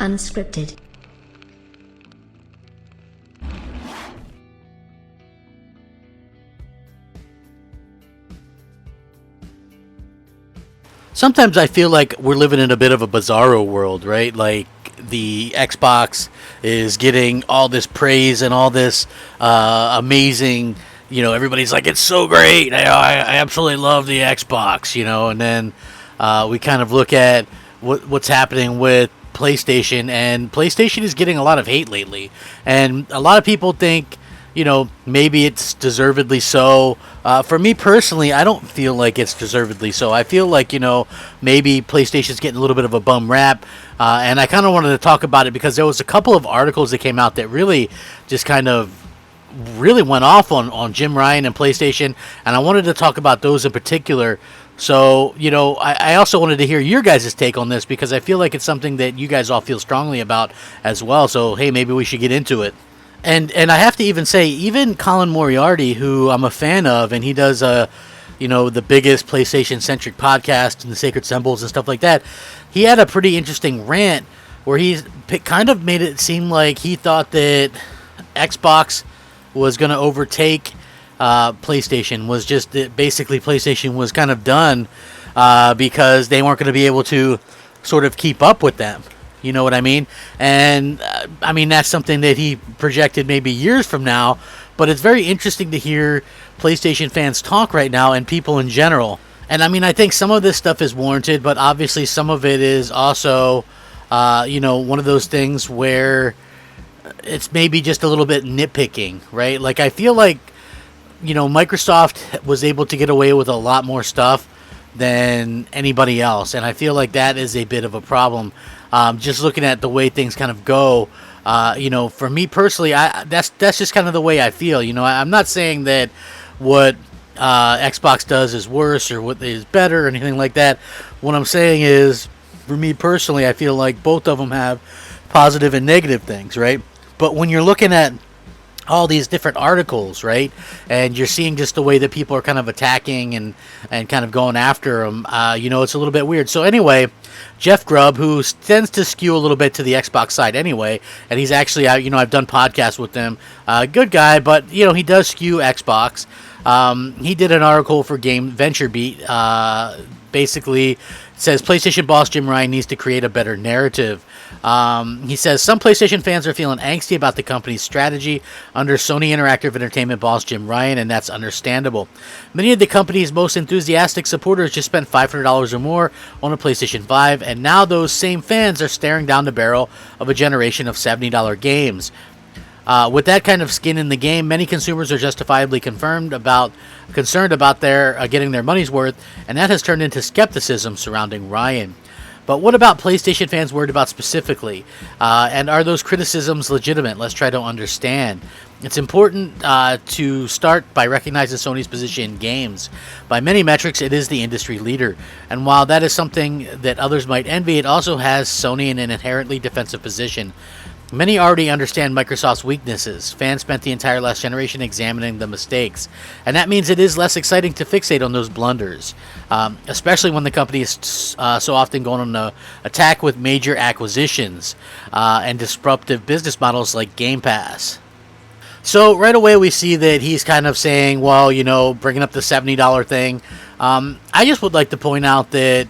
Unscripted. Sometimes I feel like we're living in a bit of a bizarro world, right? Like the Xbox is getting all this praise and all this amazing, everybody's like, it's so great. I absolutely love the Xbox, and then we kind of look at what's happening with PlayStation, and PlayStation is getting a lot of hate lately. And a lot of people think, maybe it's deservedly so. For me personally, I don't feel like it's deservedly so. I feel like, maybe PlayStation's getting a little bit of a bum rap. And I kind of wanted to talk about it because there was a couple of articles that came out that really just kind of really went off on Jim Ryan and PlayStation. And I wanted to talk about those in particular. So, I also wanted to hear your guys' take on this because I feel like it's something that you guys all feel strongly about as well. So, hey, maybe we should get into it. And I have to even say, even Colin Moriarty, who I'm a fan of, and he does, the biggest PlayStation-centric podcast and the Sacred Symbols and stuff like that, he had a pretty interesting rant where he kind of made it seem like he thought that Xbox was going to overtake PlayStation, was just that basically PlayStation was kind of done because they weren't going to be able to sort of keep up with them. You know what I mean? And, that's something that he projected maybe years from now, but it's very interesting to hear PlayStation fans talk right now and people in general. And, I think some of this stuff is warranted, but obviously some of it is also, one of those things where it's maybe just a little bit nitpicking, right? Like, I feel like, Microsoft was able to get away with a lot more stuff than anybody else, and I feel like that is a bit of a problem. Just looking at the way things kind of go, for me personally, that's just kind of the way I feel. I'm not saying that what Xbox does is worse or what is better or anything like that. What I'm saying is, for me personally, I feel like both of them have positive and negative things, right? But when you're looking at all these different articles, right, and you're seeing just the way that people are kind of attacking and kind of going after them, it's a little bit weird. So anyway, Jeff Grubb, who tends to skew a little bit to the Xbox side anyway, and he's actually, I've done podcasts with him, good guy, but, he does skew Xbox. He did an article for Game Venture Beat, basically says PlayStation boss Jim Ryan needs to create a better narrative. He says some PlayStation fans are feeling angsty about the company's strategy under Sony Interactive Entertainment boss Jim Ryan, and that's understandable. Many of the company's most enthusiastic supporters just spent $500 or more on a PlayStation 5, and now those same fans are staring down the barrel of a generation of $70 games. With that kind of skin in the game, many consumers are justifiably concerned about their getting their money's worth, and that has turned into skepticism surrounding Ryan. But what about PlayStation fans worried about specifically? And are those criticisms legitimate? Let's try to understand. It's important to start by recognizing Sony's position in games. By many metrics, it is the industry leader. And while that is something that others might envy, it also has Sony in an inherently defensive position. Many already understand Microsoft's weaknesses. Fans spent the entire last generation examining the mistakes. And that means it is less exciting to fixate on those blunders, especially when the company is so often going on an attack with major acquisitions and disruptive business models like Game Pass. So right away we see that he's kind of saying, well, bringing up the $70 thing. I just would like to point out that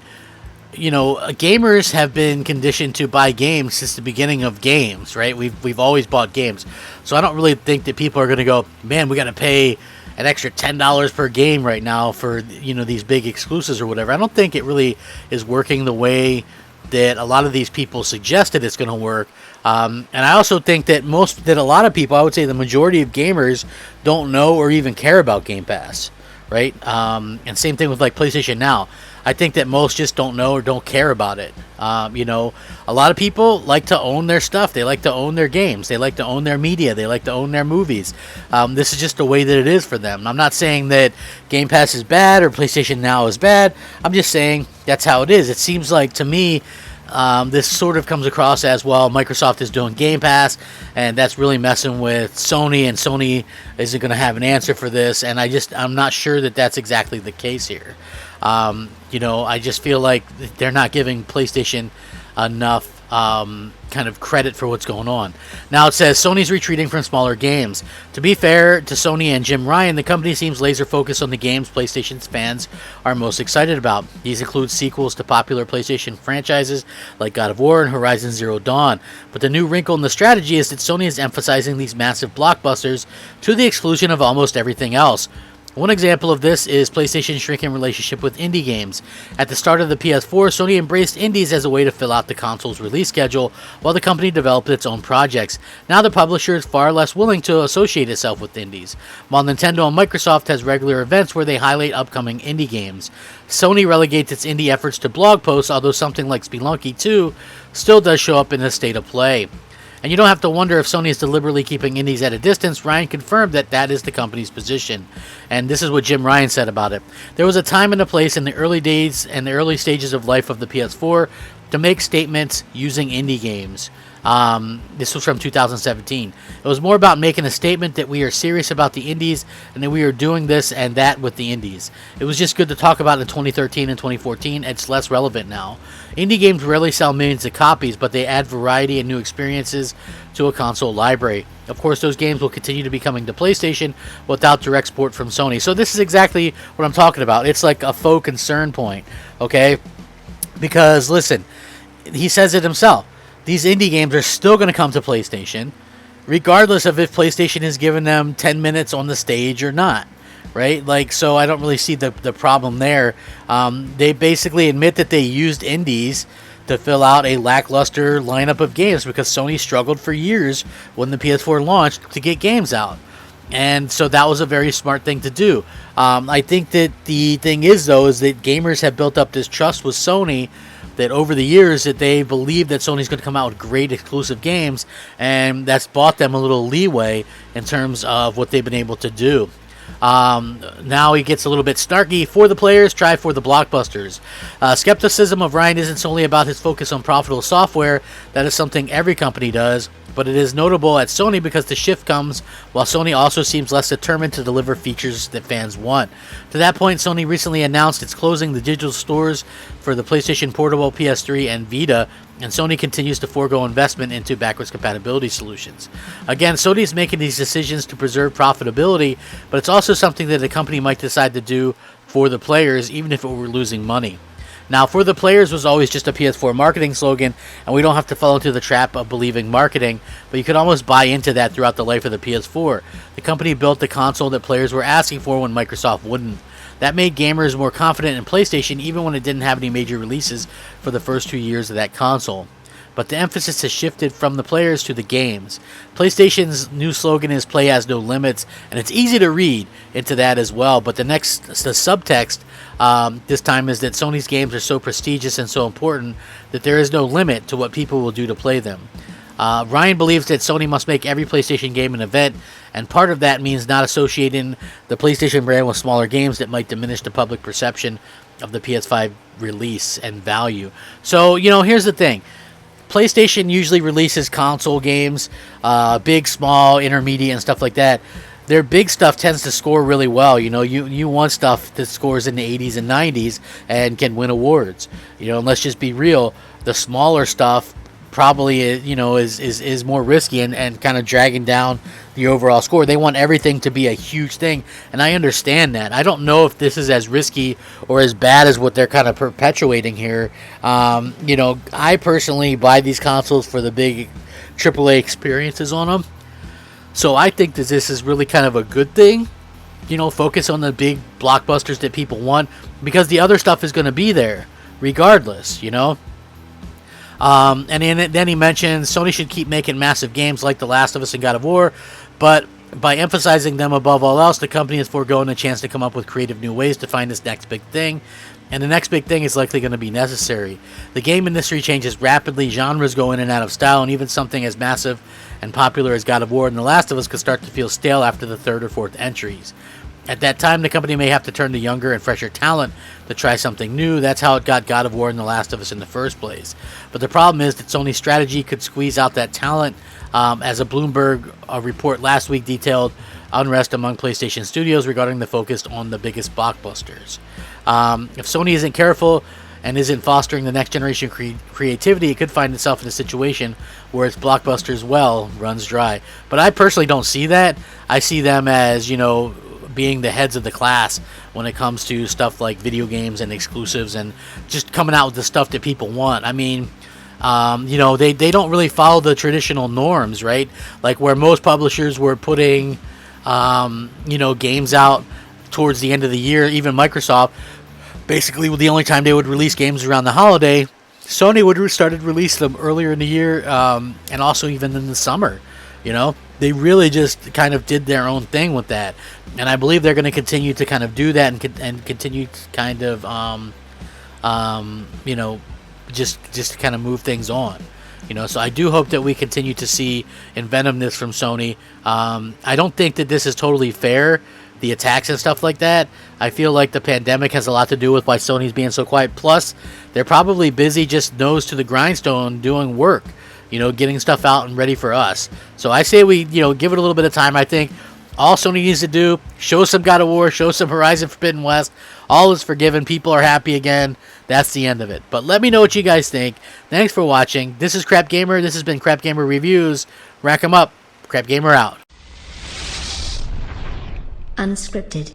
gamers have been conditioned to buy games since the beginning of games, right? We've always bought games. So I don't really think that people are going to go, man, we got to pay an extra $10 per game right now for, these big exclusives or whatever. I don't think it really is working the way that a lot of these people suggested it's going to work. And I also think that a lot of people, I would say the majority of gamers, don't know or even care about Game Pass, right? And same thing with like PlayStation Now. I think that most just don't know or don't care about it. A lot of people like to own their stuff. They like to own their games. They like to own their media. They like to own their movies. This is just the way that it is for them. I'm not saying that Game Pass is bad or PlayStation Now is bad. I'm just saying that's how it is. It seems like to me this sort of comes across as, well, Microsoft is doing Game Pass, and that's really messing with Sony, and Sony isn't going to have an answer for this, and I'm not sure that that's exactly the case here. I just feel like they're not giving PlayStation enough kind of credit for what's going on. Now it says Sony's retreating from smaller games. To be fair to Sony and Jim Ryan, the company seems laser focused on the games PlayStation's fans are most excited about. These include sequels to popular PlayStation franchises like God of War and Horizon Zero Dawn. But the new wrinkle in the strategy is that Sony is emphasizing these massive blockbusters to the exclusion of almost everything else. One example of this is PlayStation's shrinking relationship with indie games. At the start of the PS4, Sony embraced indies as a way to fill out the console's release schedule while the company developed its own projects. Now the publisher is far less willing to associate itself with indies. While Nintendo and Microsoft has regular events where they highlight upcoming indie games, Sony relegates its indie efforts to blog posts, although something like Spelunky 2 still does show up in the state of play. And you don't have to wonder if Sony is deliberately keeping indies at a distance. Ryan confirmed that that is the company's position. And this is what Jim Ryan said about it. There was a time and a place in the early days and the early stages of life of the PS4 to make statements using indie games. This was from 2017. It was more about making a statement that we are serious about the indies and that we are doing this and that with the indies. It was just good to talk about in 2013 and 2014. It's less relevant now. Indie games rarely sell millions of copies, but they add variety and new experiences to a console library. Of course, those games will continue to be coming to PlayStation without direct support from Sony. So this is exactly what I'm talking about. It's like a faux concern point, okay? Because, listen, he says it himself. These indie games are still going to come to PlayStation, regardless of if PlayStation has given them 10 minutes on the stage or not, right? Like, so I don't really see the problem there. They basically admit that they used indies to fill out a lackluster lineup of games because Sony struggled for years when the PS4 launched to get games out. And so that was a very smart thing to do. I think that the thing is, though, is that gamers have built up this trust with Sony that over the years that they believe that Sony's going to come out with great exclusive games, and that's bought them a little leeway in terms of what they've been able to do. Now he gets a little bit snarky. For the players, try for the blockbusters. Skepticism of Ryan isn't solely about his focus on profitable software. That is something every company does, but it is notable at Sony because the shift comes while Sony also seems less determined to deliver features that fans want. To that point, Sony recently announced it's closing the digital stores for the PlayStation Portable, PS3, and Vita, and Sony continues to forego investment into backwards compatibility solutions. Again, Sony is making these decisions to preserve profitability, but it's also something that the company might decide to do for the players, even if it were losing money. Now, for the players was always just a PS4 marketing slogan, and we don't have to fall into the trap of believing marketing, but you could almost buy into that throughout the life of the PS4. The company built the console that players were asking for when Microsoft wouldn't. That made gamers more confident in PlayStation even when it didn't have any major releases for the first 2 years of that console. But the emphasis has shifted from the players to the games. PlayStation's new slogan is "Play has no limits," and it's easy to read into that as well. But the subtext this time is that Sony's games are so prestigious and so important that there is no limit to what people will do to play them. Ryan believes that Sony must make every PlayStation game an event, and part of that means not associating the PlayStation brand with smaller games that might diminish the public perception of the PS5 release and value. So, here's the thing. PlayStation usually releases console games, big, small, intermediate, and stuff like that. Their big stuff tends to score really well. You want stuff that scores in the 80s and 90s and can win awards. And let's just be real. The smaller stuff probably is more risky and kind of dragging down the overall score. They want everything to be a huge thing, and I understand that. I don't know if this is as risky or as bad as what they're kind of perpetuating here. I personally buy these consoles for the big AAA experiences on them, so I think that this is really kind of a good thing. Focus on the big blockbusters that people want, because the other stuff is going to be there regardless. And then he mentions Sony should keep making massive games like The Last of Us and God of War, but by emphasizing them above all else, the company is foregoing a chance to come up with creative new ways to find this next big thing, and the next big thing is likely going to be necessary. The game industry changes rapidly, genres go in and out of style, and even something as massive and popular as God of War and The Last of Us could start to feel stale after the third or fourth entries. At that time, the company may have to turn to younger and fresher talent to try something new. That's how it got God of War and The Last of Us in the first place. But the problem is that Sony's strategy could squeeze out that talent, as a Bloomberg report last week detailed unrest among PlayStation studios regarding the focus on the biggest blockbusters. If Sony isn't careful, and isn't fostering the next generation creativity, it could find itself in a situation where its blockbuster's well runs dry. But I personally don't see that. I see them as, you know, being the heads of the class when it comes to stuff like video games and exclusives and just coming out with the stuff that people want. I mean, you know, they don't really follow the traditional norms, right? Like where most publishers were putting, you know, games out towards the end of the year. Even Microsoft, basically the only time they would release games around the holiday. Sony would started release them earlier in the year, and also even in the summer. You know, they really just kind of did their own thing with that, and I believe they're going to continue to kind of do that and continue to kind of, you know, just kind of move things on. You know, so I do hope that we continue to see inventiveness from Sony. I don't think that this is totally fair, the attacks and stuff like that. I feel like the pandemic has a lot to do with why Sony's being so quiet. Plus, they're probably busy just nose to the grindstone doing work, you know, getting stuff out and ready for us. So I say we, you know, give it a little bit of time. I think all Sony needs to do, show some God of War, show some Horizon Forbidden West. All is forgiven. People are happy again. That's the end of it. But let me know what you guys think. Thanks for watching. This is Crap Gamer. This has been Crap Gamer Reviews. Rack 'em up. Crap Gamer out. Unscripted.